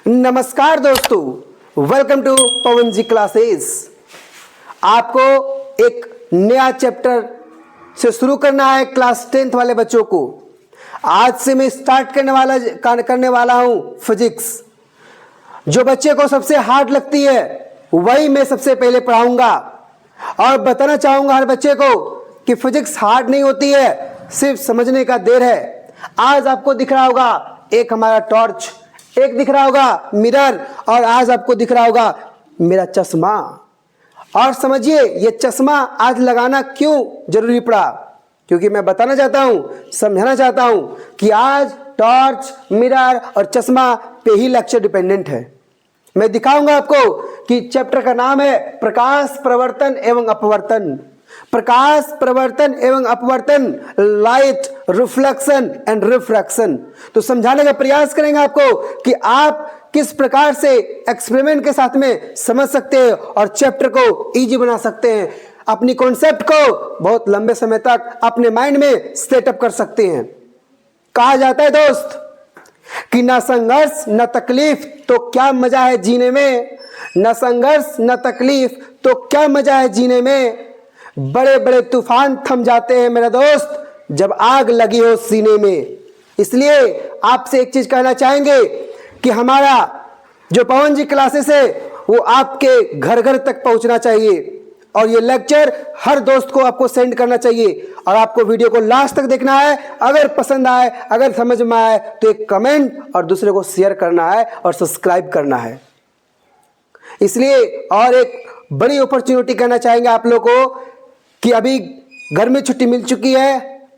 नमस्कार दोस्तों, welcome to Pawan ji classes. आपको एक नया चैप्टर से शुरू करना है क्लास 10th वाले बच्चों को। आज से मैं स्टार्ट करने वाला हूं फिजिक्स। जो बच्चे को सबसे हार्ड लगती है वही मैं सबसे पहले पढ़ाऊंगा और बताना चाहूंगा हर बच्चे को कि फिजिक्स हार्ड नहीं होती है, सिर्फ समझने का देर है। आज आपको दिख रहा होगा एक हमारा टॉर्च, एक दिख रहा होगा मिरर और आज आपको दिख रहा होगा मेरा चश्मा। और समझिए ये चश्मा आज लगाना क्यों जरूरी पड़ा, क्योंकि मैं बताना चाहता हूं, समझाना चाहता हूं कि आज टॉर्च, मिरर और चश्मा पे ही लेक्चर डिपेंडेंट है। मैं दिखाऊंगा आपको कि चैप्टर का नाम है प्रकाश प्रवर्तन एवं अपवर्तन। प्रकाश प्रवर्तन एवं अपवर्तन, लाइट रिफ्लेक्शन एंड रिफ्रैक्शन। तो समझाने का प्रयास करेंगे आपको कि आप किस प्रकार से एक्सपेरिमेंट के साथ में समझ सकते हैं और चैप्टर को इजी बना सकते हैं, अपनी कॉन्सेप्ट को बहुत लंबे समय तक अपने माइंड में सेटअप कर सकते हैं। कहा जाता है दोस्त कि न संघर्ष न तकलीफ तो क्या मजा है जीने में, न संघर्ष न तकलीफ तो क्या मजा है जीने में। बड़े बड़े तूफान थम जाते हैं मेरा दोस्त जब आग लगी हो सीने में। इसलिए आपसे एक चीज कहना चाहेंगे कि हमारा जो पवन जी क्लासेस है वो आपके घर घर तक पहुंचना चाहिए और ये लेक्चर हर दोस्त को आपको सेंड करना चाहिए और आपको वीडियो को लास्ट तक देखना है। अगर पसंद आए, अगर समझ में आए तो एक कमेंट और दूसरे को शेयर करना है और सब्सक्राइब करना है। इसलिए और एक बड़ी अपॉर्चुनिटी कहना चाहेंगे आप लोगों को कि अभी गर्मी छुट्टी मिल चुकी है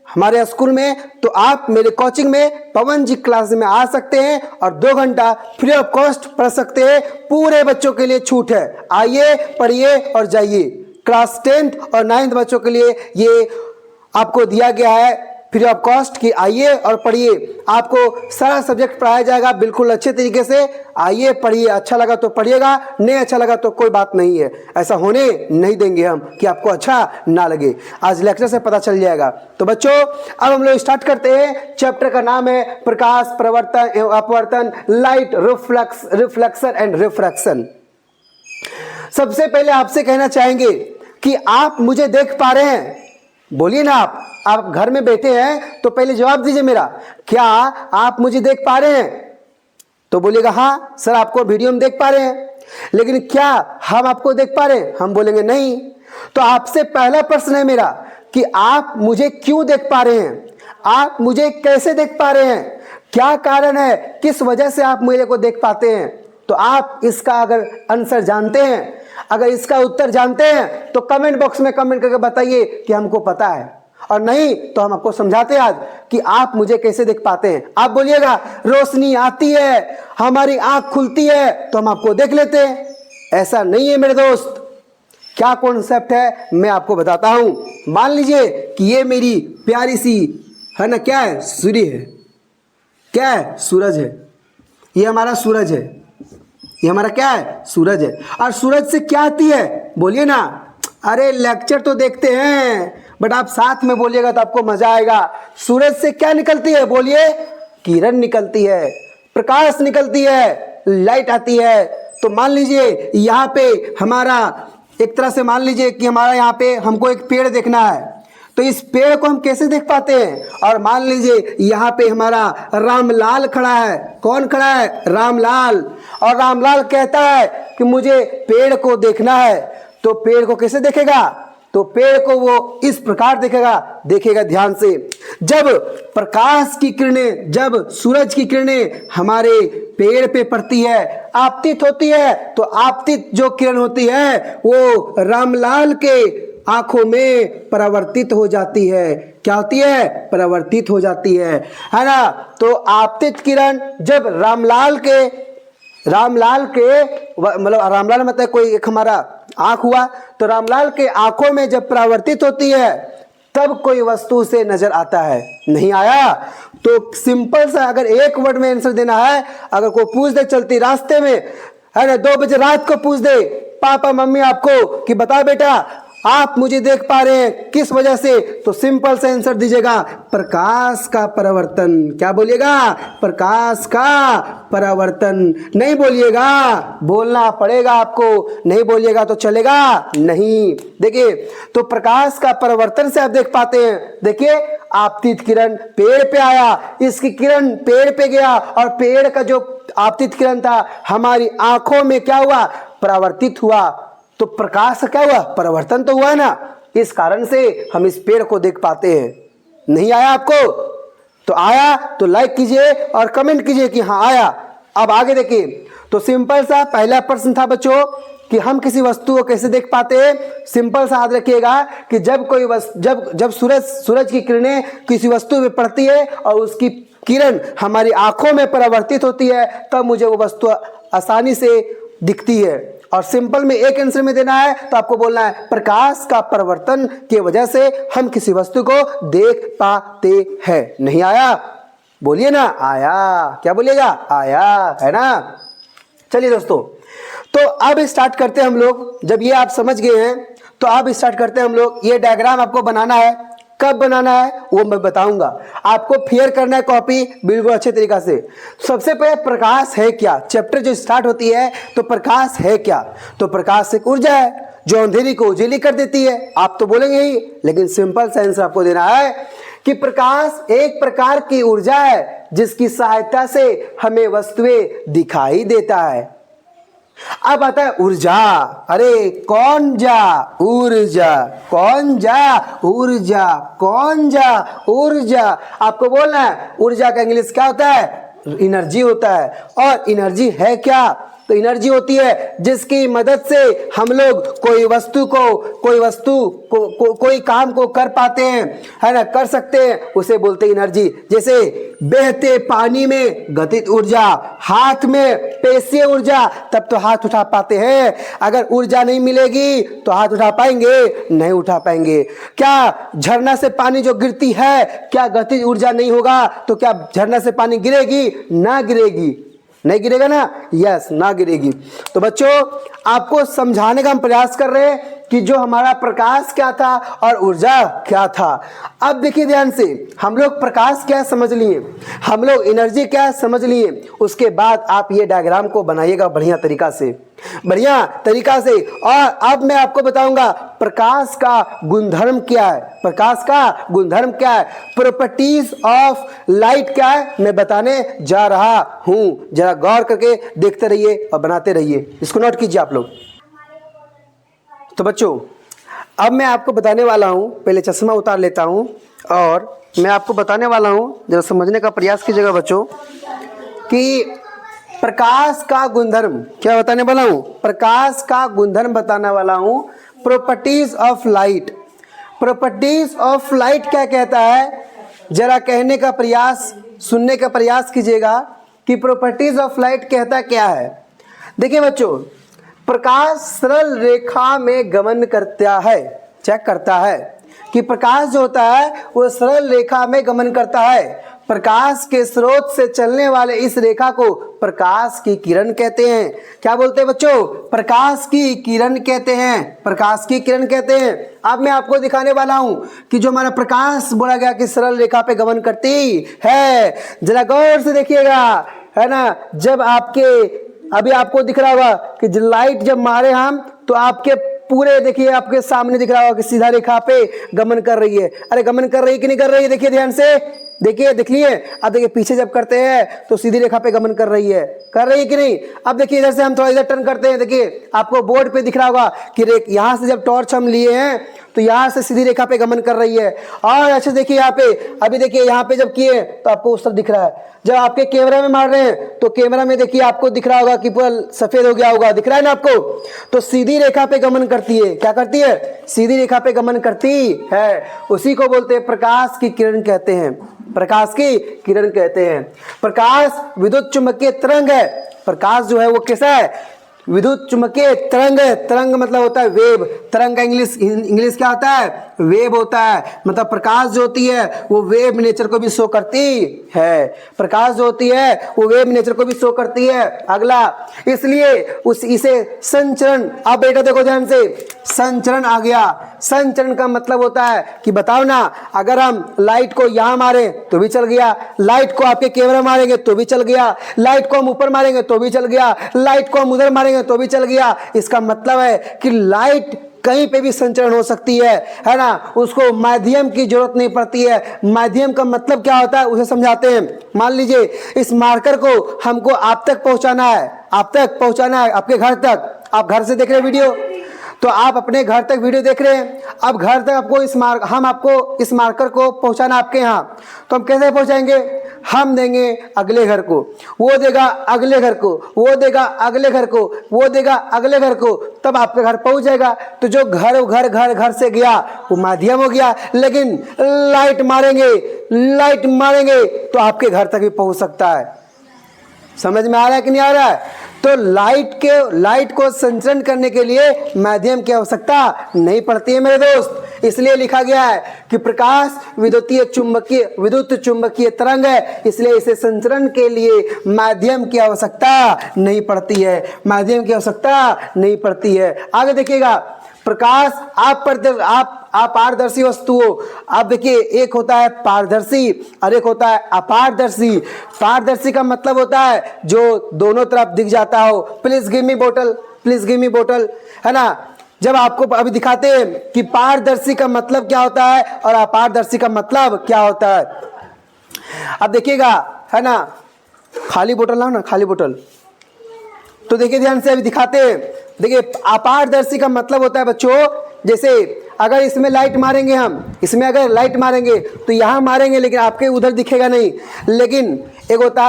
हमारे स्कूल में, तो आप मेरे कोचिंग में पवन जी क्लास में आ सकते हैं और 2 घंटा फ्री ऑफ कॉस्ट पढ़ सकते हैं। पूरे बच्चों के लिए छूट है, आइए पढ़िए और जाइए। क्लास 10th और 9th बच्चों के लिए ये आपको दिया गया है फ्री ऑफ कॉस्ट कि आइए और पढ़िए। आपको सारा सब्जेक्ट पढ़ाया जाएगा बिल्कुल अच्छे तरीके से। आइए पढ़िए, अच्छा लगा तो पढ़िएगा, नहीं अच्छा लगा तो कोई बात नहीं है। ऐसा होने नहीं देंगे हम कि आपको अच्छा ना लगे। आज लेक्चर से पता चल जाएगा। तो बच्चों अब हम लोग स्टार्ट करते हैं। चैप्टर का नाम है प्रकाश प्रवर्तन एवं अपवर्तन, लाइट रिफ्लेक्शन एंड रिफ्रैक्शन। सबसे पहले आपसे कहना चाहेंगे कि आप मुझे देख पा रहे हैं? बोलिए ना, आप घर में बैठे हैं तो पहले जवाब दीजिए मेरा, क्या आप मुझे देख पा रहे हैं? तो बोलिएगा हाँ सर आपको वीडियो में देख पा रहे हैं। लेकिन क्या हम आपको देख पा रहे हैं? हम बोलेंगे नहीं। तो आपसे पहला प्रश्न है मेरा कि आप मुझे क्यों देख पा रहे हैं, आप मुझे कैसे देख पा रहे हैं, क्या कारण है, किस वजह से आप मेरे को देख पाते हैं। तो आप इसका अगर आंसर जानते हैं, अगर इसका उत्तर जानते हैं तो कमेंट बॉक्स में कमेंट करके बताइए कि हमको पता है, और नहीं तो हम आपको समझाते हैं आज कि आप मुझे कैसे देख पाते हैं। आप बोलिएगा रोशनी आती है, हमारी आंख खुलती है तो हम आपको देख लेते हैं। ऐसा नहीं है मेरे दोस्त। क्या कॉन्सेप्ट है मैं आपको बताता हूं। मान लीजिए कि ये मेरी प्यारी सी है ना, क्या है, सूर्य है, क्या है, सूरज है। ये हमारा सूरज है, ये हमारा क्या है, सूरज है। और सूरज से क्या आती है, बोलिए ना। अरे लेक्चर तो देखते हैं बट आप साथ में बोलिएगा तो आपको मजा आएगा। सूरज से क्या निकलती है, बोलिए, किरण निकलती है, प्रकाश निकलती है, लाइट आती है। तो मान लीजिए यहाँ पे हमारा एक तरह से मान लीजिए कि हमारा यहाँ पे हमको एक पेड़ देखना है, तो इस पेड़ को हम कैसे देख पाते हैं। और मान लीजिए यहाँ पे हमारा रामलाल खड़ा है। कौन खड़ा है, रामलाल। और रामलाल कहता है कि मुझे पेड़ को देखना है, तो पेड़ को कैसे देखेगा, तो पेड़ को वो इस प्रकार देखेगा ध्यान से। जब प्रकाश की किरणें, जब सूरज की किरणें हमारे पेड़ पे पड़ती है, आपतित होती है, तो आपतित जो किरण होती है वो रामलाल के आंखों में परावर्तित हो जाती है। क्या होती है, परावर्तित हो जाती है ना। तो आपतित किरण जब रामलाल के मतलब रामलाल मतलब कोई एक हमारा आंख हुआ, तो रामलाल के आंखों में जब परावर्तित होती है तब कोई वस्तु से नजर आता है। नहीं आया तो सिंपल सा अगर एक वर्ड में आंसर देना है, अगर कोई पूछ दे चलती रास्ते में है ना, 2 बजे रात को पूछ दे पापा मम्मी आपको कि बता बेटा आप मुझे देख पा रहे हैं किस वजह से, तो सिंपल सा आंसर दीजिएगा, प्रकाश का परावर्तन। क्या बोलिएगा? प्रकाश का परावर्तन। नहीं बोलिएगा, बोलना पड़ेगा आपको, नहीं बोलिएगा तो चलेगा नहीं। देखिए, तो प्रकाश का परावर्तन से आप देख पाते हैं, देखिए आपतित किरण पेड़ पे आया, इसकी किरण पेड़ पे गया और पेड़ का जो आपतित किरण था हमारी आंखों में क्या हुआ? परावर्तित हुआ। तो प्रकाश का क्या हुआ? परावर्तन तो हुआ ना, इस कारण से हम इस पेड़ को देख पाते हैं। नहीं आया आपको? तो आया तो लाइक कीजिए और कमेंट कीजिए कि हाँ आया। अब आगे देखिए, तो सिंपल सा पहला प्रश्न था बच्चों कि हम किसी वस्तु को कैसे देख पाते हैं। सिंपल सा याद रखिएगा कि जब कोई जब सूरज की किरणें किसी वस्तु पे पड़ती है और उसकी किरण हमारी आंखों में परावर्तित होती है, तब मुझे वो वस्तु आसानी से दिखती है। और सिंपल में एक आंसर में देना है तो आपको बोलना है प्रकाश का परावर्तन की वजह से हम किसी वस्तु को देख पाते हैं। नहीं आया? बोलिए ना, आया। क्या बोलिएगा? आया, है ना। चलिए दोस्तों, तो अब स्टार्ट करते हैं हम लोग। जब ये आप समझ गए हैं तो अब स्टार्ट करते हैं हम लोग। ये डायग्राम आपको बनाना है, कब बनाना है वो मैं बताऊंगा। आपको फेयर करना है कॉपी बिल्कुल अच्छे तरीका से। सबसे पहले प्रकाश है क्या, चैप्टर जो स्टार्ट होती है तो प्रकाश है क्या? तो प्रकाश एक ऊर्जा है जो अंधेरी को उजाला कर देती है। आप तो बोलेंगे ही, लेकिन सिंपल सा आंसर आपको देना है कि प्रकाश एक प्रकार की ऊर्जा है जिसकी सहायता से हमें वस्तुएं दिखाई देता है। अब आता है ऊर्जा। अरे कौन जा? ऊर्जा। कौन जा? ऊर्जा। कौन जा? ऊर्जा। आपको बोलना है ऊर्जा का इंग्लिश क्या होता है? एनर्जी होता है। और एनर्जी है क्या? तो एनर्जी होती है जिसकी मदद से हम लोग कोई वस्तु को कोई काम को कर पाते हैं, है ना, कर सकते हैं, उसे बोलते हैं एनर्जी। जैसे बहते पानी में गतिज ऊर्जा, हाथ में पेशीय ऊर्जा, तब तो हाथ उठा पाते हैं। अगर ऊर्जा नहीं मिलेगी तो हाथ उठा पाएंगे? नहीं उठा पाएंगे। क्या झरना से पानी जो गिरती है, क्या गतिज ऊर्जा नहीं होगा तो क्या झरना से पानी गिरेगी? ना गिरेगी। नहीं गिरेगा ना? यस, ना गिरेगी। तो बच्चों, आपको समझाने का हम प्रयास कर रहे हैं कि जो हमारा प्रकाश क्या था और ऊर्जा क्या था। अब देखिए ध्यान से, हम लोग प्रकाश क्या समझ लिए, हम लोग एनर्जी क्या समझ लिए, उसके बाद आप ये डायग्राम को बनाइएगा बढ़िया तरीका से, बढ़िया तरीका से। और अब मैं आपको बताऊंगा प्रकाश का गुणधर्म क्या है। प्रकाश का गुणधर्म क्या है, प्रॉपर्टीज ऑफ लाइट क्या है, मैं बताने जा रहा हूं। जरा गौर करके देखते रहिए और बनाते रहिए। इसको नोट कीजिए आप लोग। तो बच्चों, अब मैं आपको बताने वाला हूं, पहले चश्मा उतार लेता हूं और मैं आपको बताने वाला हूं, जरा समझने का प्रयास कीजिएगा बच्चों, कि प्रकाश का गुणधर्म क्या बताने वाला हूं। प्रकाश का गुणधर्म बताने वाला हूं, properties of light. Properties of light क्या कहता है, जरा कहने का प्रयास, सुनने का प्रयास कीजिएगा कि प्रॉपर्टीज ऑफ लाइट कहता क्या है। देखिए बच्चों, प्रकाश सरल रेखा में गमन करता है। चेक करता है कि प्रकाश जो होता है वो सरल रेखा में गमन करता है। प्रकाश के स्रोत से चलने वाले इस रेखा को प्रकाश की किरण कहते हैं। क्या बोलते हैं बच्चों? प्रकाश की किरण कहते हैं। प्रकाश की किरण कहते हैं। अब मैं आपको दिखाने वाला हूं कि जो हमारा प्रकाश बोला गया कि सरल रेखा पे गमन करती है, जरा गौर से देखिएगा, है ना। जब आपके अभी आपको दिख रहा होगा कि लाइट जब मारे हम तो आपके पूरे देखिए आपके सामने दिख रहा होगा कि सीधा रेखा पे गमन कर रही है। अरे गमन कर रही है कि नहीं कर रही है? देखिए ध्यान से, देखिए, देख लिए। अब देखिए पीछे जब करते हैं तो सीधी रेखा पे गमन कर रही है कि नहीं। अब देखिए इधर से हम थोड़ा इधर टर्न करते हैं, देखिए आपको बोर्ड पे दिख रहा होगा कि यहाँ से जब टॉर्च हम लिए हैं तो यहाँ से सीधी रेखा पे गमन कर रही है। और अच्छा देखिए यहाँ पे, अभी देखिए यहाँ पे जब किए तो आपको उस तरफ दिख रहा है। जब आपके कैमरा में मार रहे हैं तो कैमरा में देखिए आपको दिख रहा होगा कि पूरा सफेद हो गया होगा, दिख रहा है ना आपको। तो सीधी रेखा पे गमन करती है। क्या करती है? सीधी रेखा पे गमन करती है। उसी को बोलते हैं प्रकाश की किरण कहते हैं। प्रकाश की किरण कहते हैं। प्रकाश विद्युत चुंबकीय तरंग है। प्रकाश जो है वो कैसा है? विद्युत चुंबकीय तरंग, तरंग मतलब होता है वेव, तरंग का इंग्लिश क्या होता है, वेव होता है। मतलब प्रकाश जो होती है वो वेव नेचर को भी शो करती है, प्रकाश जो होती है वो वेव नेचर को भी शो करती है। अगला, इसलिए इसे संचरण, आप बेटा देखो ध्यान से, संचरण आ गया। संचरण का मतलब होता है कि बताओ ना, अगर हम लाइट को यहां मारे तो भी चल गया, लाइट को आपके कैमरा मारेंगे तो भी चल गया, लाइट को हम ऊपर मारेंगे तो भी चल गया, लाइट को हम उधर मारेंगे तो भी चल गया। इसका मतलब है कि लाइट कहीं पे भी संचरण हो सकती है ना, उसको माध्यम की जरूरत नहीं पड़ती है। माध्यम का मतलब क्या होता है उसे समझाते हैं। मान लीजिए इस मार्कर को हमको आप तक पहुंचाना है, आप तक पहुंचाना है, आपके घर तक। आप घर से देख रहे हैं वीडियो, तो आप अपने घर तक वीडियो देख रहे हैं, अब घर तक आपको हम आपको इस मार्कर को पहुंचाना आपके यहाँ, तो हम कैसे पहुंचाएंगे, हम देंगे अगले घर को, वो देगा अगले घर को, वो देगा अगले घर को, वो देगा अगले घर को, तब आपके घर पहुंच जाएगा। तो जो घर से गया वो माध्यम हो गया। लेकिन लाइट मारेंगे तो आपके घर तक भी पहुंच सकता है। समझ में आ रहा है कि नहीं आ रहा है? तो लाइट को संचरण करने के लिए माध्यम की आवश्यकता नहीं पड़ती है मेरे दोस्त। इसलिए लिखा गया है कि प्रकाश विद्युत चुंबकीय तरंग है, इसलिए इसे संचरण के लिए माध्यम की आवश्यकता नहीं पड़ती है, माध्यम की आवश्यकता नहीं पड़ती है। आगे देखिएगा, प्रकाश अपारदर्शी वस्तु हो। आप देखिए, एक होता है पारदर्शी और एक होता है अपारदर्शी। पारदर्शी का मतलब होता है जो दोनों तरफ दिख जाता हो। प्लीज गिव मी बोतल, है ना। जब आपको अभी दिखाते हैं कि पारदर्शी का मतलब क्या होता है और अपारदर्शी का मतलब क्या होता है। अब देखिएगा, है ना, खाली बोतल लाओ ना, खाली बोतल। तो देखिए ध्यान से, अभी दिखाते हैं। देखिए, अपारदर्शी का मतलब होता है बच्चों, जैसे अगर इसमें लाइट मारेंगे, हम इसमें अगर लाइट मारेंगे तो यहाँ मारेंगे लेकिन आपके उधर दिखेगा नहीं। लेकिन एक होता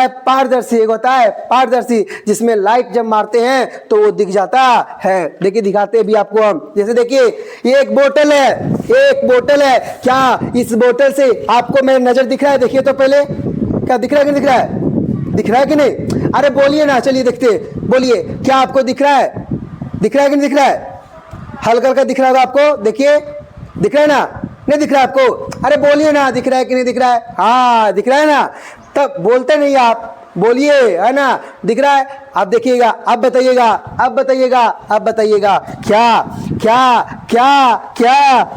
है पारदर्शी, जिसमें लाइट जब मारते हैं तो वो दिख जाता है। देखिए दिखाते भी आपको हम, जैसे देखिए ये एक बोतल है, क्या इस बोतल से आपको मेरा नजर दिख रहा है? देखिए तो पहले, क्या दिख रहा है कि नहीं दिख रहा है कि नहीं? अरे बोलिए ना, चलिए देखते, बोलिए, क्या आपको दिख रहा है कि नहीं दिख रहा है? हल्का हल्का दिख रहा होगा आपको, देखिए, दिख रहा है ना, नहीं दिख रहा है आपको? अरे बोलिए ना, दिख रहा है कि नहीं दिख रहा है? हाँ दिख रहा है ना, तब बोलते नहीं आप, बोलिए, है ना, दिख रहा है। अब देखिएगा, अब बताइएगा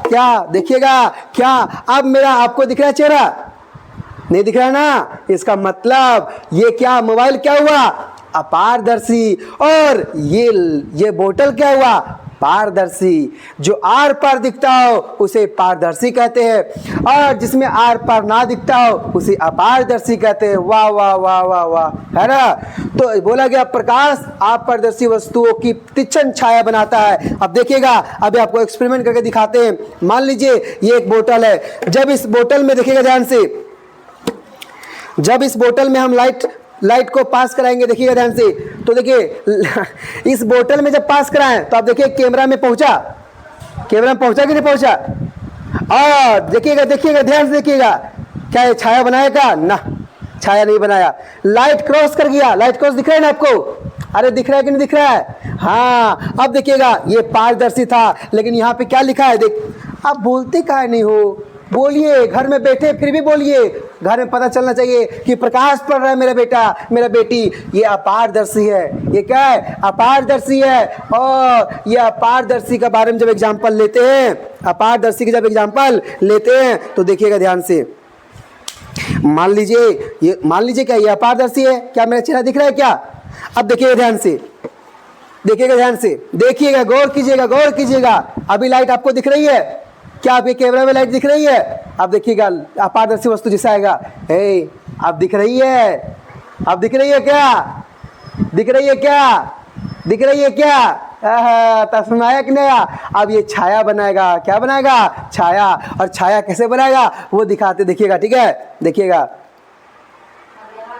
क्या देखिएगा, क्या अब मेरा आपको दिख रहा है चेहरा? नहीं दिख रहा है ना। इसका मतलब ये क्या, मोबाइल क्या हुआ? अपारदर्शी। और ये बोतल क्या हुआ? पारदर्शी। जो आर पार दिखता हो उसे पारदर्शी कहते हैं, और जिसमें आर पार ना दिखता हो उसे अपारदर्शी कहते हैं। वाह वाह वाह वाह वाह, है ना। तो बोला गया प्रकाश अपारदर्शी वस्तुओं की तीक्ष्ण छाया बनाता है। अब देखिएगा, अभी आपको एक्सपेरिमेंट करके दिखाते हैं। मान लीजिए ये एक बोतल है, जब इस बोतल में, देखिएगा ध्यान से, जब इस बोतल में हम लाइट को पास कराएंगे, देखिएगा ध्यान से, तो देखिए इस बोतल में जब पास कराएं तो आप देखिए कैमरा में पहुंचा कि नहीं पहुंचा? और देखिएगा ध्यान से देखिएगा, क्या ये छाया बनाएगा? ना, छाया नहीं बनाया। लाइट क्रॉस कर गया, लाइट क्रॉस दिख रहा है ना आपको? अरे दिख रहा है कि नहीं दिख रहा है? हाँ। अब देखिएगा, ये पारदर्शी था, लेकिन यहाँ पे क्या लिखा है? देख, आप बोलते काहे नहीं हो? बोलिए, घर में बैठे फिर भी बोलिए, घर में पता चलना चाहिए कि प्रकाश पड़ रहा है मेरा बेटा, मेरा बेटी। ये अपारदर्शी है। ये क्या है? अपारदर्शी है। और ये अपारदर्शी के बारे में जब एग्जाम्पल लेते हैं, तो देखिएगा ध्यान से, मान लीजिए क्या ये अपारदर्शी है? क्या मेरा चेहरा दिख रहा है क्या? अब देखिएगा ध्यान से, देखिएगा, गौर कीजिएगा। अभी लाइट आपको दिख रही है क्या? आपके कैमरा में लाइट दिख रही है? अब देखिएगा, अपारदर्शी वस्तु जैसा आएगा, अब दिख रही है क्या? तस्माया कि नहीं? अब ये छाया बनाएगा। क्या बनाएगा? छाया। और छाया कैसे बनाएगा वो दिखाते, देखिएगा, ठीक है? देखिएगा,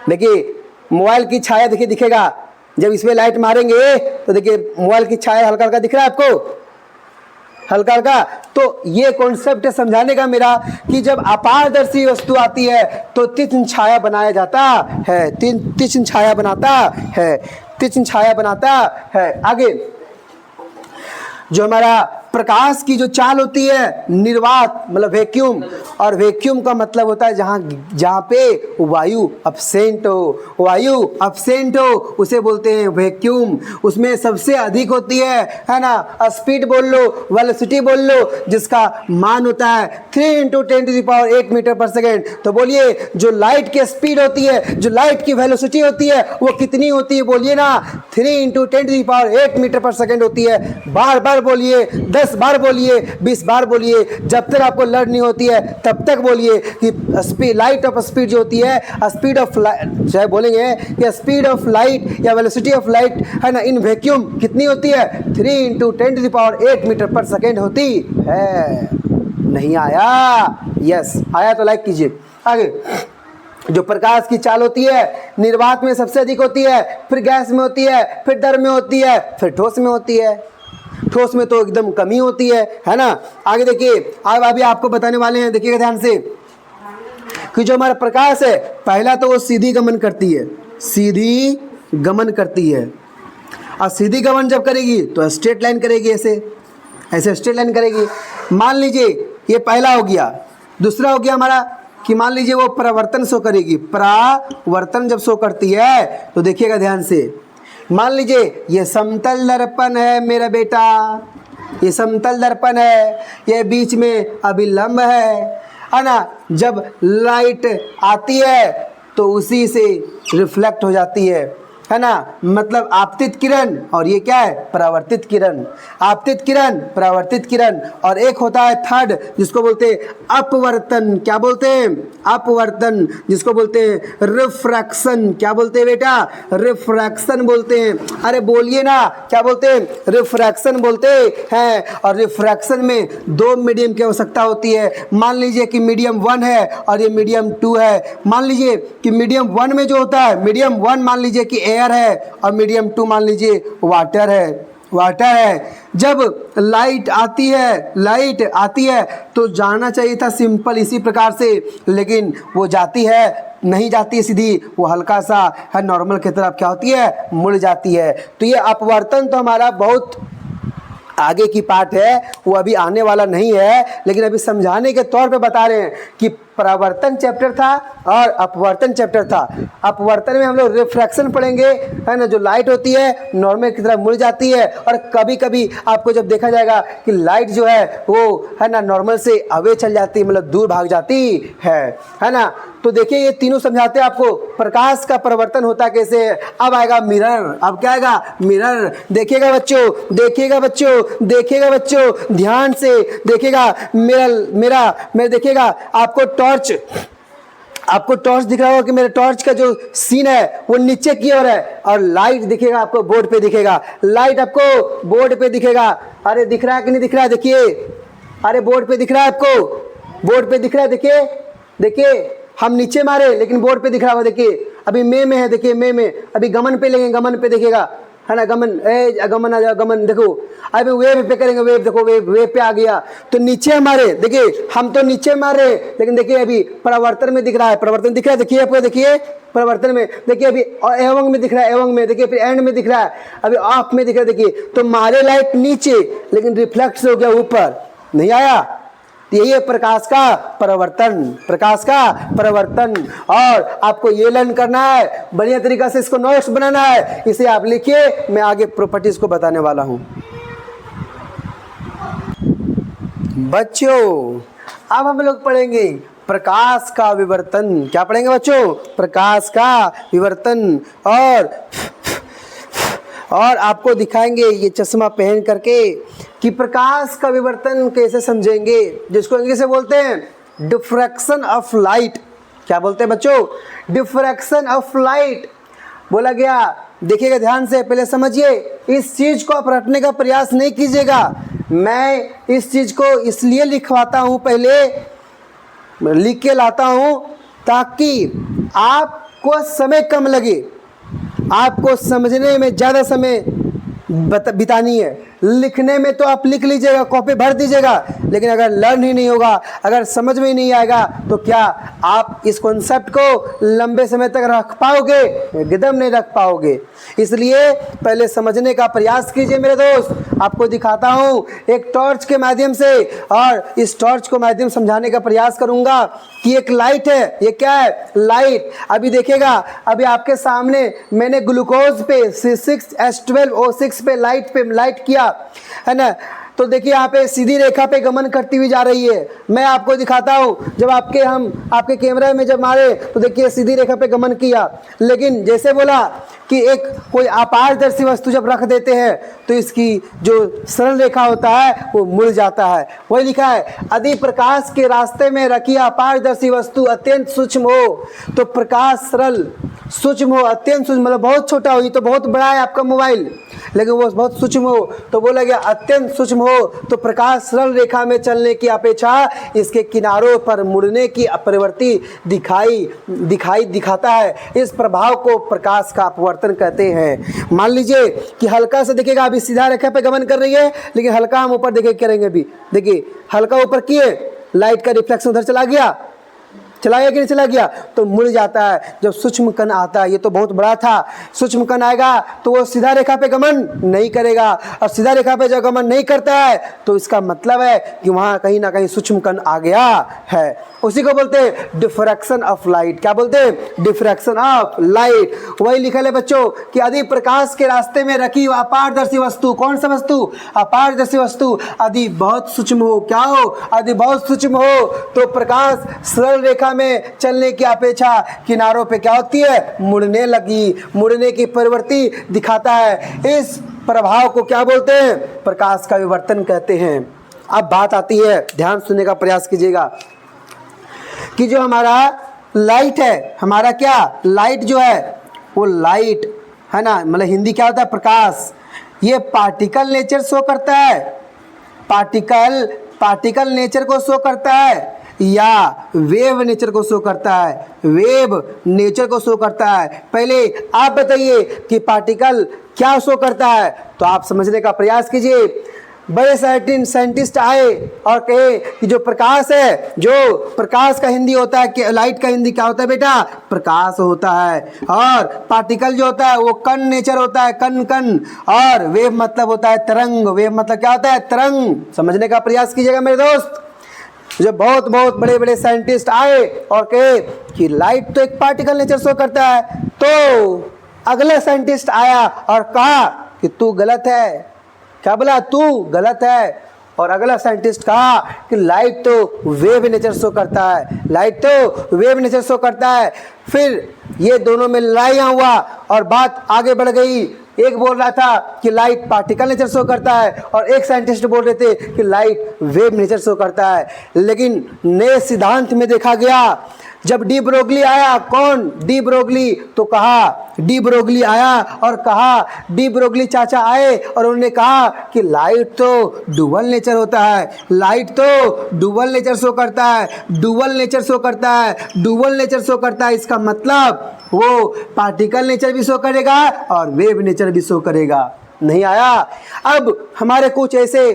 देखिए मोबाइल की छाया देखिए दिखेगा, जब इसमें लाइट मारेंगे तो देखिए मोबाइल की छाया हल्का हल्का दिख रहा है आपको, हल्का हल्का। तो ये कॉन्सेप्ट है समझाने का मेरा कि जब अपारदर्शी वस्तु आती है तो तीक्ष्ण छाया बनाया जाता है, तीक्ष्ण छाया बनाता है। तीक्ष्ण छाया बनाता है। आगे जो हमारा प्रकाश की जो चाल होती है निर्वात मतलब वैक्यूम, और वैक्यूम का मतलब होता है जहाँ पे वायु अब्सेंट हो उसे बोलते हैं वैक्यूम। उसमें सबसे अधिक होती है ना, स्पीड बोल लो, वेलोसिटी बोल लो, जिसका मान होता है 3 × 10⁸ मीटर पर सेकेंड। तो बोलिए जो लाइट की स्पीड होती है, जो लाइट की वेलोसिटी होती है वो कितनी होती है, बोलिए ना 3 × 10⁸ मीटर पर सेकेंड होती है। बार बार बोलिए, 10 बार बोलिए, 20 बार बोलिए, जब तक आपको लर्न नहीं होती है तब तक बोलिए कि स्पीड, लाइट ऑफ स्पीड जो होती है, स्पीड ऑफ लाइट, चाहे बोलेंगे कि स्पीड ऑफ लाइट या वेलोसिटी ऑफ लाइट है ना इन वैक्यूम कितनी होती है, 3 × 10⁸ मीटर पर सेकेंड होती है। नहीं आया? यस आया तो लाइक कीजिए। आगे जो प्रकाश की चाल होती है निर्वात में सबसे अधिक होती है, फिर गैस में होती है, फिर द्रव में होती है, फिर ठोस में होती है। ठोस में तो एकदम कमी होती है ना। आगे देखिए, अब अभी आपको बताने वाले हैं, देखिएगा ध्यान से कि जो हमारा प्रकाश है पहला तो वो सीधी गमन करती है, सीधी गमन करती है। और सीधी गमन जब करेगी तो स्ट्रेट लाइन करेगी, ऐसे स्ट्रेट लाइन करेगी। मान लीजिए ये पहला हो गया। दूसरा हो गया हमारा कि मान लीजिए वो परावर्तन शो करेगी, परावर्तन जब शो करती है तो देखिएगा ध्यान से, मान लीजिए ये समतल दर्पण है मेरा बेटा, ये समतल दर्पण है, ये बीच में अभिलंब है ना। जब लाइट आती है तो उसी से रिफ्लेक्ट हो जाती है ना, मतलब आपतित किरण, और ये क्या है परावर्तित किरण। आपतित किरण, परावर्तित किरण, और एक होता है थर्ड जिसको बोलते हैं अपवर्तन। क्या बोलते हैं? अपवर्तन, जिसको बोलते हैं रिफ्रैक्शन। क्या बोलते हैं बेटा? रिफ्रैक्शन बोलते हैं। अरे बोलिए ना, क्या बोलते हैं? रिफ्रैक्शन बोलते हैं। और रिफ्रैक्शन में 2 मीडियम की आवश्यकता होती है। मान लीजिए कि मीडियम 1 है और ये मीडियम 2 है। मान लीजिए कि मीडियम 1 में जो होता है, मीडियम 1 मान लीजिए कि एयर है और मीडियम 2 मान लीजिए वाटर है। जब लाइट आती है तो जाना चाहिए था सिंपल इसी प्रकार से, लेकिन वो जाती है, नहीं जाती है सीधी, वो हल्का सा है नॉर्मल की तरफ क्या होती है, मुड़ जाती है। तो ये अपवर्तन तो हमारा बहुत आगे की पार्ट है, वो अभी आने वाला नहीं है, लेकिन अभी समझाने के तौर पे बता रहे हैं कि परावर्तन चैप्टर था और अपवर्तन चैप्टर था। अपवर्तन में हम लोग रिफ्रैक्शन पढ़ेंगे, है ना, जो लाइट होती है नॉर्मल की तरफ मुड़ जाती है, और कभी कभी आपको जब देखा जाएगा कि लाइट जो है वो है ना नॉर्मल से अवे चल जाती है, मतलब दूर भाग जाती है ना। तो देखिए ये तीनों समझाते हैं आपको प्रकाश का परिवर्तन होता कैसे है। अब आएगा मिरर। अब क्या आएगा? मिरर। देखिएगा बच्चों ध्यान से देखिएगा। मेरा देखिएगा, आपको टॉर्च दिख रहा होगा कि मेरे टॉर्च का जो सीन है वो नीचे की ओर है, और लाइट दिखेगा आपको बोर्ड पे दिखेगा, लाइट आपको बोर्ड पे दिखेगा। अरे दिख रहा है कि नहीं दिख रहा है? देखिए, अरे बोर्ड पे दिख रहा है आपको, बोर्ड पे दिख रहा है। देखिए हम नीचे मारे लेकिन बोर्ड पे दिख रहा होगा। देखिए अभी में है, देखिए में अभी गमन पे लेंगे, गमन पे देखिएगा, है ना, गमन आ जाओ, गमन देखो। अभी वेव पे करेंगे, वेव देखो, वेव पे आ गया तो नीचे हमारे, देखिए हम तो नीचे मारे, लेकिन देखिए अभी परावर्तन में दिख रहा है, परावर्तन दिख रहा है। देखिए आपको, देखिए परावर्तन में, देखिए अभी एवं में दिख रहा है, एवं में देखिए, फिर एंड में दिख रहा है, अभी ऑफ में दिख रहा है। देखिए तो मारे लाइट नीचे लेकिन रिफ्लेक्ट हो गया ऊपर, नहीं आया। यही है प्रकाश का परिवर्तन। और आपको ये लर्न करना है, बढ़िया तरीका से इसको नोट्स बनाना है, इसे आप लिखिए, मैं आगे प्रॉपर्टीज को बताने वाला हूं। बच्चों अब हम लोग पढ़ेंगे प्रकाश का विवर्तन। क्या पढ़ेंगे बच्चों? प्रकाश का विवर्तन। और आपको दिखाएंगे ये चश्मा पहन करके कि प्रकाश का विवर्तन कैसे समझेंगे, जिसको इंग्लिश में बोलते हैं डिफ्रैक्शन ऑफ लाइट। क्या बोलते हैं बच्चों? डिफ्रैक्शन ऑफ लाइट बोला गया। देखिएगा ध्यान से, पहले समझिए, इस चीज को आप रटने का प्रयास नहीं कीजिएगा। मैं इस चीज को इसलिए लिखवाता हूं, पहले लिख के लाता हूं ताकि आपको समय कम लगे, आपको समझने में ज़्यादा समय बितानी है। लिखने में तो आप लिख लीजिएगा, कॉपी भर दीजिएगा, लेकिन अगर लर्न ही नहीं होगा, अगर समझ में ही नहीं आएगा, तो क्या आप इस कॉन्सेप्ट को लंबे समय तक रख पाओगे? एकदम नहीं रख पाओगे। इसलिए पहले समझने का प्रयास कीजिए मेरे दोस्त। आपको दिखाता हूँ एक टॉर्च के माध्यम से, और इस टॉर्च को माध्यम समझाने का प्रयास करूंगा कि एक लाइट है। ये क्या है? लाइट। अभी देखिएगा, अभी आपके सामने मैंने ग्लूकोज पे C6H12O6 पे लाइट किया है ना। तो देखिए यहाँ पे सीधी रेखा पे गमन करती हुई जा रही है। मैं आपको दिखाता हूँ, जब आपके कैमरे में जब मारे तो देखिए सीधी रेखा पे गमन किया, लेकिन जैसे बोला कि एक कोई अपारदर्शी वस्तु जब रख देते हैं तो इसकी जो सरल रेखा होता है वो मुड़ जाता है। वही लिखा है, यदि प्रकाश के रास्ते में रखी अपारदर्शी वस्तु अत्यंत सूक्ष्म हो तो प्रकाश सरल सूक्ष्म हो, अत्यंत सूक्ष्म मतलब बहुत छोटा हो। ये तो बहुत बड़ा है आपका मोबाइल, लेकिन वो बहुत सूक्ष्म हो, तो बोला गया अत्यंत सूक्ष्म हो तो प्रकाश सरल रेखा में चलने की अपेक्षा इसके किनारों पर मुड़ने की प्रवृत्ति दिखाता है। इस प्रभाव को प्रकाश का अपवर्तन कहते हैं। मान लीजिए कि हल्का से देखिएगा, अभी सीधा रेखा पे गमन कर रही है, लेकिन हल्का हम ऊपर देखे करेंगे। अभी देखिए हल्का ऊपर किए, लाइट का रिफ्लेक्शन उधर चला गया कि नहीं चला गया, तो मुड़ जाता है। जब सूक्ष्म कण आता है, ये तो बहुत बड़ा था, सूक्ष्म कण आएगा तो वो सीधा रेखा पे गमन नहीं करेगा, और सीधा रेखा पे जब गमन नहीं करता है तो इसका मतलब है कि वहाँ कहीं ना कहीं सूक्ष्म कण आ गया है। उसी को बोलते हैं डिफ्रैक्शन ऑफ लाइट। क्या बोलते हैं? Diffraction of light. वही लिखा है बच्चों कि यदि प्रकाश के रास्ते में रखी अपारदर्शी वस्तु, कौन सा वस्तु? अपारदर्शी वस्तु यदि बहुत सूक्ष्म हो, क्या हो? यदि बहुत सूक्ष्म हो तो प्रकाश सरल रेखा में चलने की अपेक्षा किनारों पे क्या होती है? मुड़ने लगी, मुड़ने की प्रवृत्ति दिखाता है। इस प्रभाव को क्या बोलते हैं? प्रकाश का विवर्तन कहते हैं। अब बात आती है, ध्यान सुनने का प्रयास कीजिएगा, कि जो हमारा लाइट है, हमारा क्या लाइट जो है वो लाइट है ना, मतलब हिंदी क्या होता है? प्रकाश। ये पार्टिकल नेचर शो करता है, पार्टिकल नेचर को शो करता है या वेव नेचर को शो करता है? वेव नेचर को शो करता है। पहले आप बताइए कि पार्टिकल क्या शो करता है, तो आप समझने का प्रयास कीजिए। बड़े साइंटिस्ट आए और कहे कि जो प्रकाश है, जो प्रकाश का हिंदी होता है कि लाइट का हिंदी क्या होता है बेटा? प्रकाश होता है। और पार्टिकल जो होता है वो कण नेचर होता है, कण। और वेव मतलब होता है तरंग। वेव मतलब क्या होता है? तरंग। समझने का प्रयास कीजिएगा मेरे दोस्त। जब बहुत बड़े साइंटिस्ट आए और कहे कि लाइट तो एक पार्टिकल नेचर शो करता है, तो अगला साइंटिस्ट आया और कहा कि तू गलत है। क्या बोला? तू गलत है। और अगला साइंटिस्ट कहा कि लाइट तो वेव नेचर शो करता है, लाइट तो वेव नेचर शो करता है। फिर ये दोनों में लड़ाइयाँ हुआ और बात आगे बढ़ गई। एक बोल रहा था कि लाइट पार्टिकल नेचर शो करता है, और एक साइंटिस्ट बोल रहे थे कि लाइट वेव नेचर शो करता है। लेकिन नए सिद्धांत में देखा गया, जब डी ब्रोगली आया, कौन? डी ब्रोगली, तो कहा, डी ब्रोगली आया और कहा, डी ब्रोगली चाचा आए और उन्होंने कहा कि लाइट तो डुअल नेचर होता है, लाइट तो डुअल नेचर शो करता है, डुअल नेचर शो करता है, डुअल नेचर शो करता है। इसका मतलब वो पार्टिकल नेचर भी शो करेगा और वेव नेचर भी शो करेगा। नहीं आया? अब हमारे कुछ ऐसे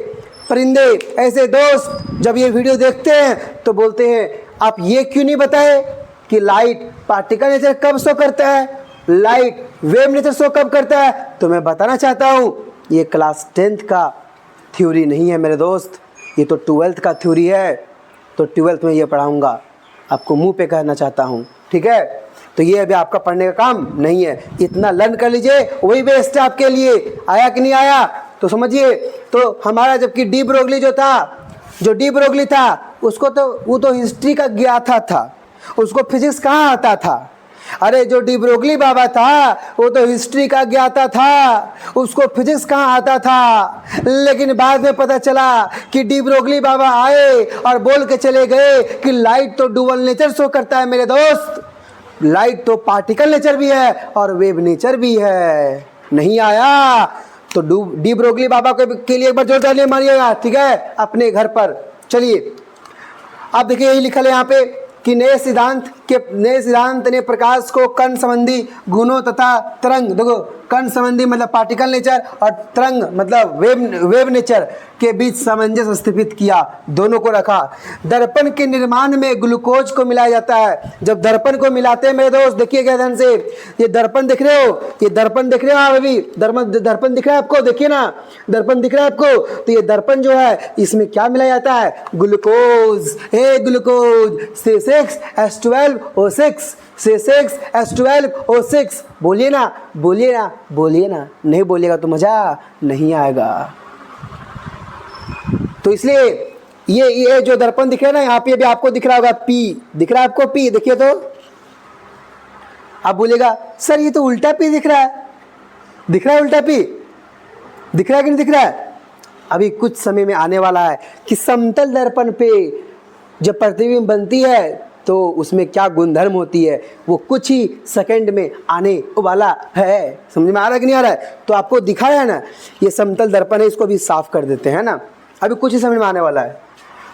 परिंदे, ऐसे दोस्त जब ये वीडियो देखते हैं तो बोलते हैं आप ये क्यों नहीं बताए कि लाइट पार्टिकल नेचर कब शो करता है, लाइट वेव नेचर शो कब करता है? तो मैं बताना चाहता हूँ, ये क्लास 10th का थ्योरी नहीं है मेरे दोस्त, ये तो 12th का थ्योरी है। तो 12th में ये पढ़ाऊँगा, आपको मुंह पे कहना चाहता हूँ, ठीक है? तो ये अभी आपका पढ़ने का काम नहीं है, इतना लर्न कर लीजिए, वही बेस्ट है आपके लिए। आया कि नहीं आया? तो समझिए। तो हमारा जबकि डी ब्रोगली जो डी ब्रोगली था, उसको तो वो तो हिस्ट्री का ज्ञाता था, उसको फिजिक्स कहाँ आता था? अरे जो डी ब्रोगली बाबा था वो तो हिस्ट्री का ज्ञाता था, उसको फिजिक्स कहाँ आता था? लेकिन बाद में पता चला कि डी ब्रोगली बाबा आए और बोल के चले गए कि लाइट तो डुअल नेचर शो करता है मेरे दोस्त, लाइट तो पार्टिकल नेचर भी है और वेव नेचर भी है। नहीं आया? तो डी ब्रोगली बाबा के लिए एक बार जोर तालियां मारिएगा, ठीक है, अपने घर पर। चलिए अब देखिए, यही लिखा है यहाँ पे कि नए सिद्धांत के नए सिद्धांत ने प्रकाश को कण संबंधी गुणों तथा तरंग, देखो कण संबंधी मतलब पार्टिकल नेचर और तरंग मतलब वेव नेचर के बीच सामंजस्य स्थापित किया, दोनों को रखा। दर्पण के निर्माण में ग्लूकोज को मिलाया जाता है। जब दर्पण को मिलाते हैं मेरे दोस्त, देखिएगा ध्यान से, ये दर्पण दिख रहे हो, ये दर्पण दिख रहे हो आप अभी, दर्पण दिख रहा है आपको, देखिए ना दर्पण दिख रहा है आपको, तो ये दर्पण जो है इसमें क्या मिलाया जाता है, ग्लूकोज। ग्लूकोज C6H12O6, C6H12O6, बोलिए ना बोलिए ना बोलिए ना, नहीं बोलिएगा तो मजा नहीं आएगा। तो इसलिए ये जो दर्पण दिख रहा है ना, यहाँ पे भी आपको दिख रहा होगा पी, दिख रहा है आपको पी, देखिए तो आप बोलेगा सर ये तो उल्टा पी दिख रहा है, दिख रहा है उल्टा पी, दिख रहा है कि नहीं दिख रहा है। अभी कुछ समय में आने वाला है कि समतल दर्पण पे जब प्रतिबिंब बनती है तो उसमें क्या गुणधर्म होती है, वो कुछ ही सेकंड में आने वाला है। समझ में आ रहा है कि नहीं आ रहा है। तो आपको दिखाया है ना, ये समतल दर्पण है, इसको भी साफ कर देते हैं ना, अभी कुछ ही समय में आने वाला है।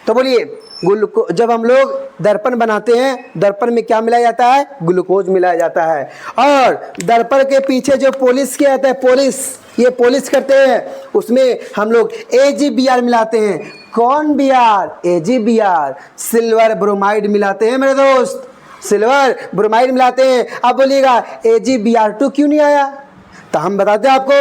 तो बोलिए जब हम लोग दर्पण बनाते हैं, दर्पण में क्या मिलाया जाता है, ग्लूकोज मिलाया जाता है। और दर्पण के पीछे जो पॉलिश किया जाता है, पॉलिश, ये पॉलिश करते हैं, उसमें हम लोग AgBr मिलाते हैं। कौन Br? AgBr, सिल्वर ब्रोमाइड मिलाते हैं मेरे दोस्त, सिल्वर ब्रोमाइड मिलाते हैं। अब बोलिएगा AgBr2 क्यों नहीं आया, तो हम बताते हैं आपको।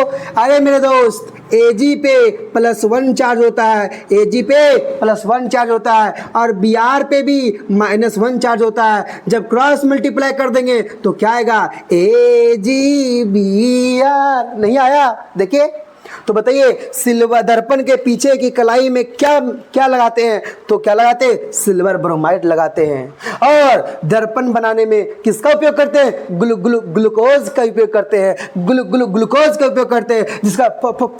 अरे मेरे दोस्त Ag पे +1 चार्ज होता है, Ag पे +1 चार्ज होता है और Br पे भी -1 चार्ज होता है। जब क्रॉस मल्टीप्लाई कर देंगे तो क्या आएगा, AgBr। नहीं आया, देखिए। तो बताइए सिल्वर दर्पण के पीछे की कलाई में क्या क्या लगाते हैं, तो क्या लगाते हैं, सिल्वर ब्रोमाइड लगाते हैं। और दर्पण बनाने में किसका उपयोग करते हैं, ग्लूकोज का उपयोग करते हैं, ग्लूकोज का उपयोग करते हैं, जिसका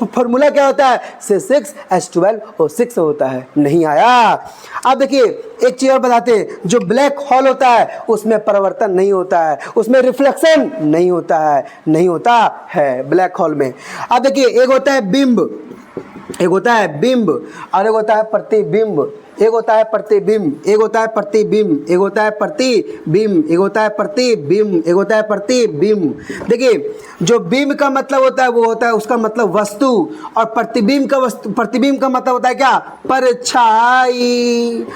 फॉर्मूला क्या होता है, C6H12O6 होता है। नहीं आया। अब देखिए एक चीज और बताते हैं, जो ब्लैक होल होता है उसमें परिवर्तन नहीं होता है, उसमें रिफ्लेक्शन नहीं होता है, नहीं होता है ब्लैक होल में। अब देखिए एक होता है बिंब, एक होता है बिंब और एक होता है प्रतिबिंब, एक होता है प्रतिबिंब, एक होता है प्रतिबिंब, एक होता है प्रतिबिंब, एक होता है प्रतिबिंब, एक होता है प्रतिबिंब। देखिए जो बिंब का मतलब होता है वो होता है उसका मतलब वस्तु, और प्रतिबिंब का मतलब होता है क्या, परछाई।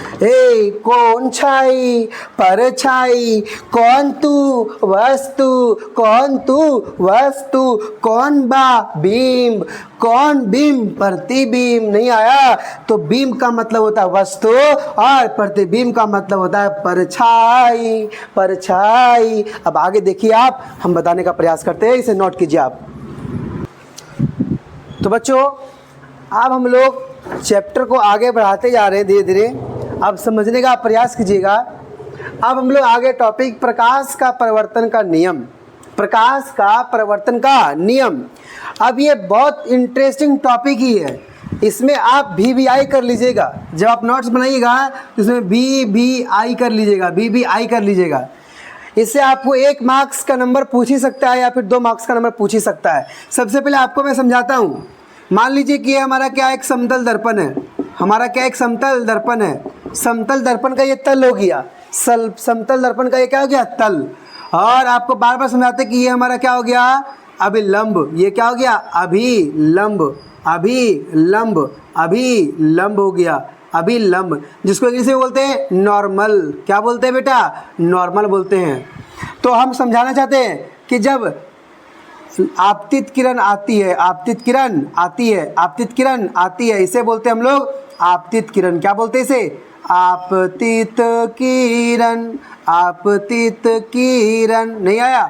कौन छाई, परछाई। कौन तू, वस्तु। कौन तू, वस्तु। कौन बा, बिंब। कौन बिंब, प्रतिबिंब। नहीं आया। तो बिंब का मतलब होता है वस्तु और प्रतिबिंब का मतलब होता है परछाई, परछाई। अब आगे देखिए आप, हम बताने का प्रयास करते हैं, इसे नोट कीजिए आप। तो बच्चों अब हम लोग चैप्टर को आगे बढ़ाते जा रहे हैं धीरे धीरे, अब समझने का प्रयास कीजिएगा। अब हम लोग आगे टॉपिक प्रकाश का परिवर्तन का नियम, प्रकाश का परिवर्तन का नियम। अब ये बहुत इंटरेस्टिंग टॉपिक ही है, इसमें आप VBI कर लीजिएगा, जब आप नोट्स बनाइएगा तो इसमें VBI कर लीजिएगा, VBI कर लीजिएगा। इससे आपको 1 मार्क्स का नंबर पूछ ही सकता है या फिर 2 मार्क्स का नंबर पूछ ही सकता है। सबसे पहले आपको मैं समझाता हूँ। मान लीजिए कि हमारा क्या एक समतल दर्पण है, हमारा क्या एक समतल दर्पण है, समतल दर्पण का ये तल हो गया, समतल दर्पण का ये क्या हो गया, तल। और आपको बार बार समझाते कि ये हमारा क्या हो गया, अभिलंब। ये क्या हो गया, अभिलंब, अभिलंब, अभिलंब हो गया, अभिलंब, जिसको इंग्लिश में बोलते हैं नॉर्मल। क्या बोलते हैं बेटा, नॉर्मल बोलते हैं। तो हम समझाना चाहते हैं कि जब आपतित किरण आती है, आपतित किरण आती है, आपतित किरण आती है, इसे बोलते हैं हम लोग आपतित किरण। क्या बोलते हैं इसे, आपतित किरण, आपतित किरण। नहीं आया।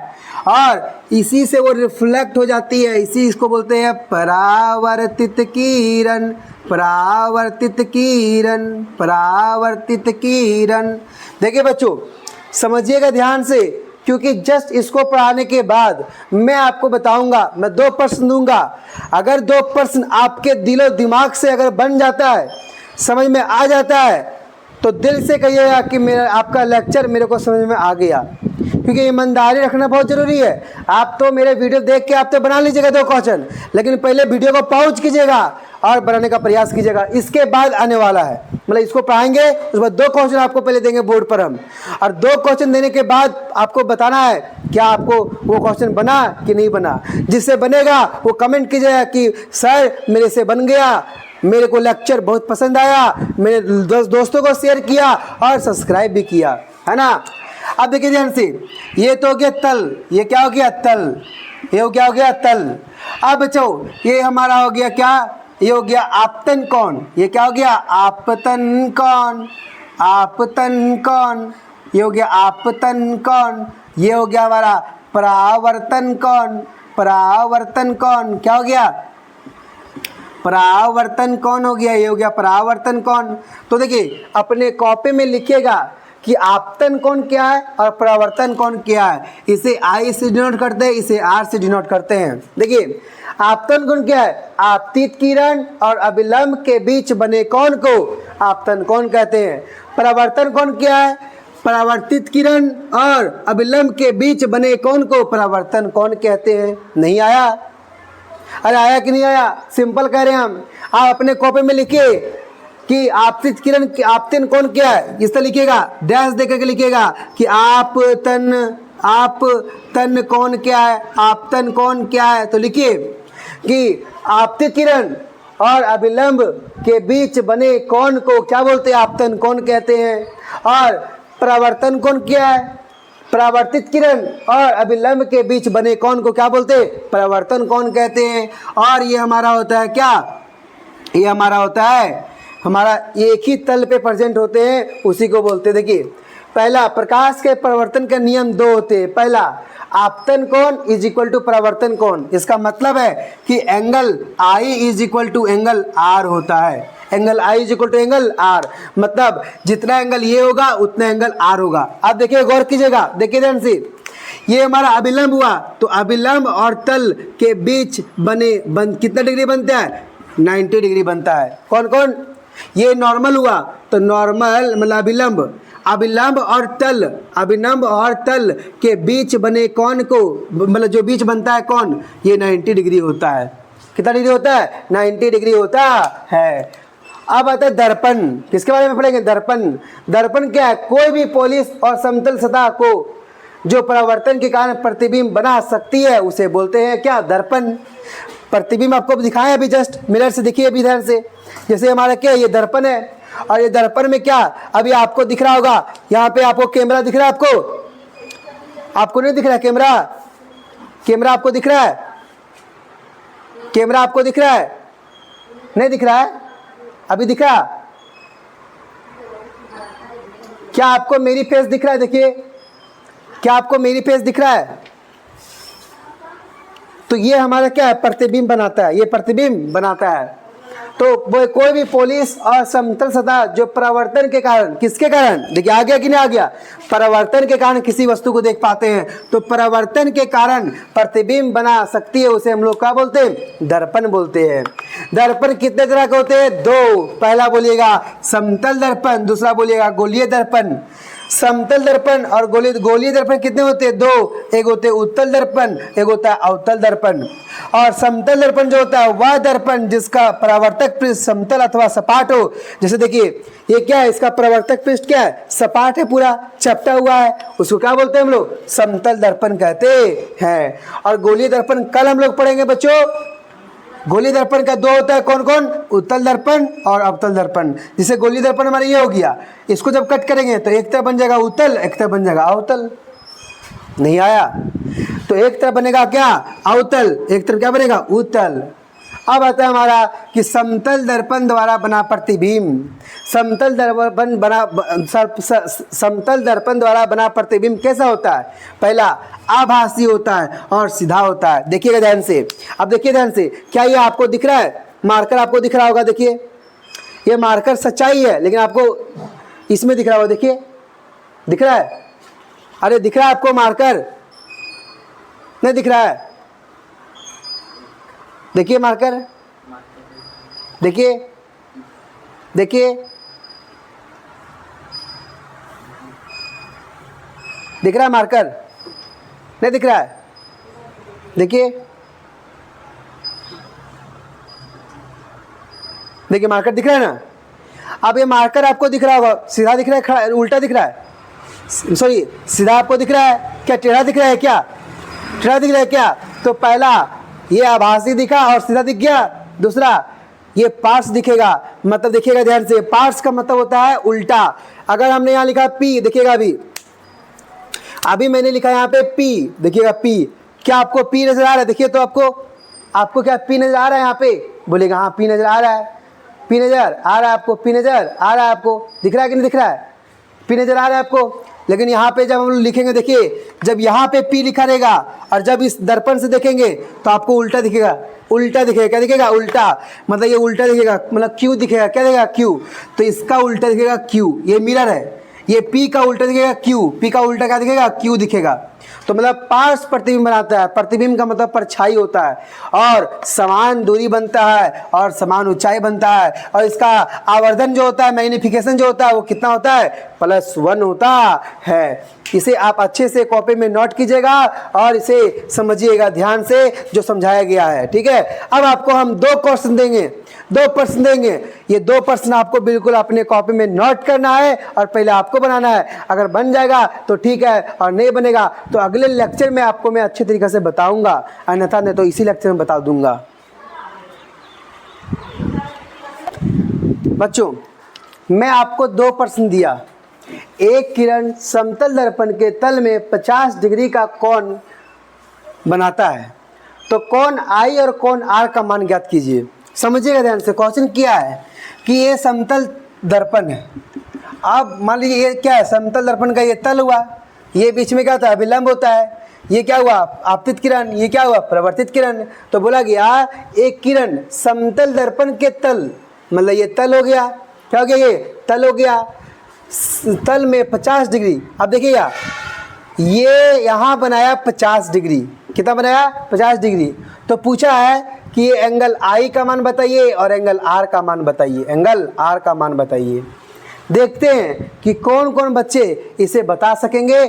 और इसी से वो रिफ्लेक्ट हो जाती है, इसी इसको बोलते हैं परावर्तित किरण, परावर्तित किरण, परावर्तित किरण। देखिए बच्चों समझिएगा ध्यान से, क्योंकि जस्ट इसको पढ़ाने के बाद मैं आपको बताऊंगा, मैं 2 प्रश्न दूंगा। अगर 2 प्रश्न आपके दिलो दिमाग से अगर बन जाता है, समझ में आ जाता है, तो दिल से कहिएगा कि मेरा आपका लेक्चर मेरे को समझ में आ गया। क्योंकि ईमानदारी रखना बहुत ज़रूरी है। आप तो मेरे वीडियो देख के आप तो बना लीजिएगा 2 क्वेश्चन, लेकिन पहले वीडियो को पॉज कीजिएगा और बनाने का प्रयास कीजिएगा। इसके बाद आने वाला है, मतलब इसको पढ़ाएंगे, उसके बाद 2 क्वेश्चन आपको पहले देंगे बोर्ड पर हम, और 2 क्वेश्चन देने के बाद आपको बताना है क्या आपको वो क्वेश्चन बना कि नहीं बना। जिससे बनेगा वो कमेंट कीजिएगा कि सर मेरे से बन गया, मेरे को लेक्चर बहुत पसंद आया, मेरे दोस्तों को शेयर किया और सब्सक्राइब भी किया, है ना। अब देखिए ध्यान से, ये तो हो गया तल, ये क्या हो गया तल, ये क्या हो गया तल। अब बच्चों ये हमारा हो गया क्या, ये हो गया आपतन कोण, ये क्या हो गया आपतन कोण, आपतन कोण, ये हो गया आपतन कोण। ये हो गया हमारा परावर्तन कोण, परावर्तन कोण क्या हो गया, परावर्तन कोण हो गया, ये हो गया परावर्तन कोण। तो देखिए अपने कॉपी में लिखिएगा कि आपतन कोण क्या है और परावर्तन कोण क्या है। इसे आई से डिनोट करते हैं, इसे आर से डिनोट करते हैं। देखिए आपतन कोण क्या है, आपतित किरण और अभिलंब के बीच बने कोण को आपतन कोण कहते हैं। परावर्तन कोण क्या है, परावर्तित किरण और अभिलंब के बीच बने कोण को परावर्तन कोण कहते हैं। नहीं आया, अरे आया कि नहीं आया, सिंपल कह रहे हैं हम। आप अपने कॉपी में लिखिए कि आपतित किरण, आपतन कोण क्या है, इस तरह लिखिएगा, डैश देकर के लिखिएगा कि आपतन कोण क्या है, आपतन कोण क्या है। तो लिखिए कि आपतित किरण और अभिलंब के बीच बने कोण को क्या बोलते हैं, आपतन कोण कहते हैं। और परावर्तन कोण क्या है, परावर्तित किरण और अभिलंब के बीच बने कोण को क्या बोलते हैं, परावर्तन कोण कहते हैं। और ये हमारा होता है क्या, ये हमारा होता है, हमारा एक ही तल पे प्रेजेंट होते हैं, उसी को बोलते हैं। देखिए पहला, प्रकाश के परिवर्तन के नियम 2 होते हैं। पहला आपतन कोण इज इक्वल टू परावर्तन कोण, इसका मतलब है कि angle i is equal to angle r होता है। Angle i is equal to angle r, मतलब जितना एंगल ये होगा उतना एंगल आर होगा। अब देखिए गौर कीजिएगा, देखिए ध्यान से, ये हमारा अभिलंब हुआ, तो अभिलंब और तल के बीच कितना डिग्री बनता है, 90 डिग्री बनता है। कौन कौन, ये नॉर्मल हुआ, तो नॉर्मल मतलब अभिलंब, अभिलंब और तल, अभिलंब और तल के बीच बने कोण को, मतलब जो बीच बनता है कोण, ये 90 डिग्री होता है। कितना डिग्री होता है, 90 डिग्री होता है। अब आता है दर्पण, किसके बारे में पढ़ेंगे, दर्पण। दर्पण क्या है, कोई भी पॉलिश और समतल सतह को जो परावर्तन के कारण प्रतिबिंब बना सकती है उसे बोलते हैं क्या, दर्पण। प्रतिबिंब आपको दिखाया अभी जस्ट, मिरर से देखिए अभी इधर से, जैसे हमारा क्या ये दर्पण है, और ये दर्पण में क्या अभी आपको दिख रहा होगा, यहाँ पे आपको कैमरा दिख रहा है, आपको नहीं दिख रहा है कैमरा, कैमरा आपको दिख रहा है, कैमरा आपको दिख रहा है, नहीं दिख रहा है, अभी दिख रहा, क्या आपको मेरी फेस दिख रहा है, देखिए क्या आपको मेरी फेस दिख रहा है। तो ये हमारा क्या है, प्रतिबिंब बनाता है, ये प्रतिबिंब बनाता है। तो वो कोई भी पॉलिश और समतल सतह जो परावर्तन के कारण, किसके कारण, देखिए आ गया कि नहीं आ गया, परावर्तन के कारण किसी वस्तु को देख पाते हैं, तो परावर्तन के कारण प्रतिबिंब बना सकती है, उसे हम लोग क्या बोलते हैं, दर्पण बोलते हैं। दर्पण कितने तरह के होते हैं, 2, पहला बोलिएगा समतल दर्पण, दूसरा बोलिएगा गोलीय दर्पण। समतल दर्पण और गोलीय दर्पण कितने होते हैं, 2, एक होते हैं उत्तल दर्पण, एक होता है अवतल दर्पण। और समतल दर्पण जो होता है वह दर्पण जिसका परावर्तक पृष्ठ समतल अथवा सपाट हो। जैसे देखिए ये क्या है, इसका परावर्तक पृष्ठ क्या है, सपाट है, पूरा चपटा हुआ है, उसको क्या बोलते हैं हम लोग, समतल दर्पण कहते हैं। और गोलीय दर्पण कल हम लोग पढ़ेंगे बच्चों। गोलीय दर्पण का 2 होता है, कौन कौन, उत्तल दर्पण और अवतल दर्पण। जैसे गोलीय दर्पण हमारा ये हो गया, इसको जब कट करेंगे तो एक तरफ बन जाएगा उत्तल, एक तरफ बन जाएगा अवतल। नहीं आया, तो एक तरफ बनेगा क्या, अवतल, एक तरफ क्या बनेगा, उत्तल। अब आता है हमारा कि समतल दर्पण द्वारा बना प्रतिबिंब। समतल दर्पण द्वारा बना प्रतिबिंब कैसा होता है, पहला आभासी होता है और सीधा होता है। देखिएगा ध्यान से, अब देखिए ध्यान से, क्या ये आपको दिख रहा है, मार्कर आपको दिख रहा होगा, देखिए ये मार्कर सच्चाई है, लेकिन आपको इसमें दिख रहा होगा, देखिए दिख रहा है, अरे दिख रहा है आपको मार्कर, नहीं दिख रहा है, देखिए मार्कर, देखिए देखिए दिख रहा है मार्कर, नहीं दिख रहा है, देखिए देखिए मार्कर दिख रहा है ना। अब ये मार्कर आपको दिख रहा होगा, सीधा दिख रहा है, उल्टा दिख रहा है, सॉरी सीधा आपको दिख रहा है क्या, टेढ़ा दिख रहा है क्या, टेढ़ा दिख रहा है क्या। तो पहला ये आभासी दिखा और सीधा दिख गया। दूसरा ये पार्ट्स दिखेगा, मतलब देखिएगा ध्यान से, पार्ट्स का मतलब होता है उल्टा। अगर हमने यहाँ लिखा पी, देखिएगा अभी मैंने लिखा यहाँ पे पी, देखिएगा पी, क्या आपको पी नजर आ रहा है? देखिए तो आपको क्या पी नजर आ रहा है यहाँ पे? बोलेगा हाँ पी नजर आ रहा है, पी नजर आ रहा है आपको, पी नजर आ रहा है आपको, दिख रहा है कि नहीं दिख रहा है? पी नजर आ रहा है आपको। लेकिन यहाँ पे जब हम लोग लिखेंगे, देखिए जब यहाँ पे पी लिखा रहेगा और जब इस दर्पण से देखेंगे तो आपको उल्टा दिखेगा, उल्टा दिखेगा। क्या दिखेगा? उल्टा, मतलब ये उल्टा दिखेगा, मतलब क्यू दिखेगा। क्या दिखेगा? क्यू। तो इसका उल्टा दिखेगा क्यू, ये मिरर है, ये पी का उल्टा दिखेगा क्यू, पी का उल्टा क्या दिखेगा? क्यू दिखेगा। तो मतलब पार्श्व प्रतिबिंब बनाता है, प्रतिबिंब का मतलब परछाई होता है, और समान दूरी बनता है और समान ऊंचाई बनता है, और इसका आवर्धन जो होता है, मैग्निफिकेशन जो होता है वो कितना होता है? +1 होता है। इसे आप अच्छे से कॉपी में नोट कीजिएगा और इसे समझिएगा ध्यान से जो समझाया गया है, ठीक है। अब आपको हम 2 क्वेश्चन देंगे, 2 प्रश्न देंगे। ये 2 प्रश्न आपको बिल्कुल अपने कॉपी में नोट करना है और पहले आपको बनाना है। अगर बन जाएगा तो ठीक है, और नहीं बनेगा तो अगले लेक्चर में आपको मैं अच्छे तरीके से बताऊंगा, अन्यथा नहीं तो इसी लेक्चर में बता दूंगा। बच्चों मैं आपको 2 प्रश्न दिया। एक किरण समतल दर्पण के तल में 50 डिग्री का कोण बनाता है, तो कोण आई और कोण आर का मान ज्ञात कीजिए। समझिएगा ध्यान से, क्वेश्चन क्या है कि ये समतल दर्पण है। अब मान लीजिए ये क्या है? समतल दर्पण का ये तल हुआ, ये बीच में क्या होता है? विलंब होता है। ये क्या हुआ? आपतित किरण। ये क्या हुआ? परावर्तित किरण। तो बोला गया एक किरण समतल दर्पण के तल, मतलब ये तल हो गया। क्या हो गया? ये तल हो गया। तल में 50 डिग्री। अब देखिएगा ये यहाँ बनाया 50 डिग्री। कितना बनाया? 50 डिग्री। तो पूछा है कि ये एंगल आई का मान बताइए और एंगल आर का मान बताइए, एंगल आर का मान बताइए। देखते हैं कि कौन कौन बच्चे इसे बता सकेंगे।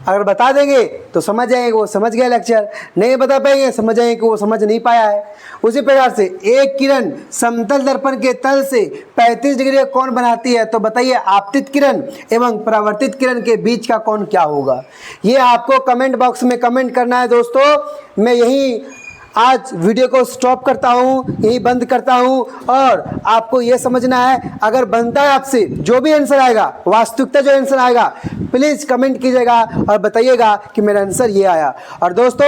अगर बता देंगे तो समझ जाएंगे वो समझ गया लेक्चर, नहीं बता पाएंगे समझ जाएंगे कि वो समझ नहीं पाया है। उसी प्रकार से एक किरण समतल दर्पण के तल से 35 डिग्री का कोण बनाती है, तो बताइए आपतित किरण एवं परावर्तित किरण के बीच का कोण क्या होगा? ये आपको कमेंट बॉक्स में कमेंट करना है दोस्तों। मैं यही आज वीडियो को स्टॉप करता हूँ, यही बंद करता हूँ, और आपको ये समझना है अगर बनता है आपसे जो भी आंसर आएगा, वास्तविकता जो आंसर आएगा, प्लीज़ कमेंट कीजिएगा और बताइएगा कि मेरा आंसर ये आया। और दोस्तों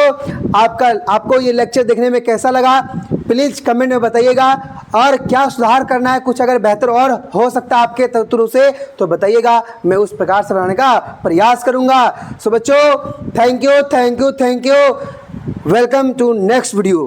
आपको ये लेक्चर देखने में कैसा लगा प्लीज़ कमेंट में बताइएगा, और क्या सुधार करना है, कुछ अगर बेहतर और हो सकता है आपके तरफ से तो बताइएगा, मैं उस प्रकार से बनाने का प्रयास करूँगा। सो बच्चों thank you, thank you, thank you. Welcome to next video.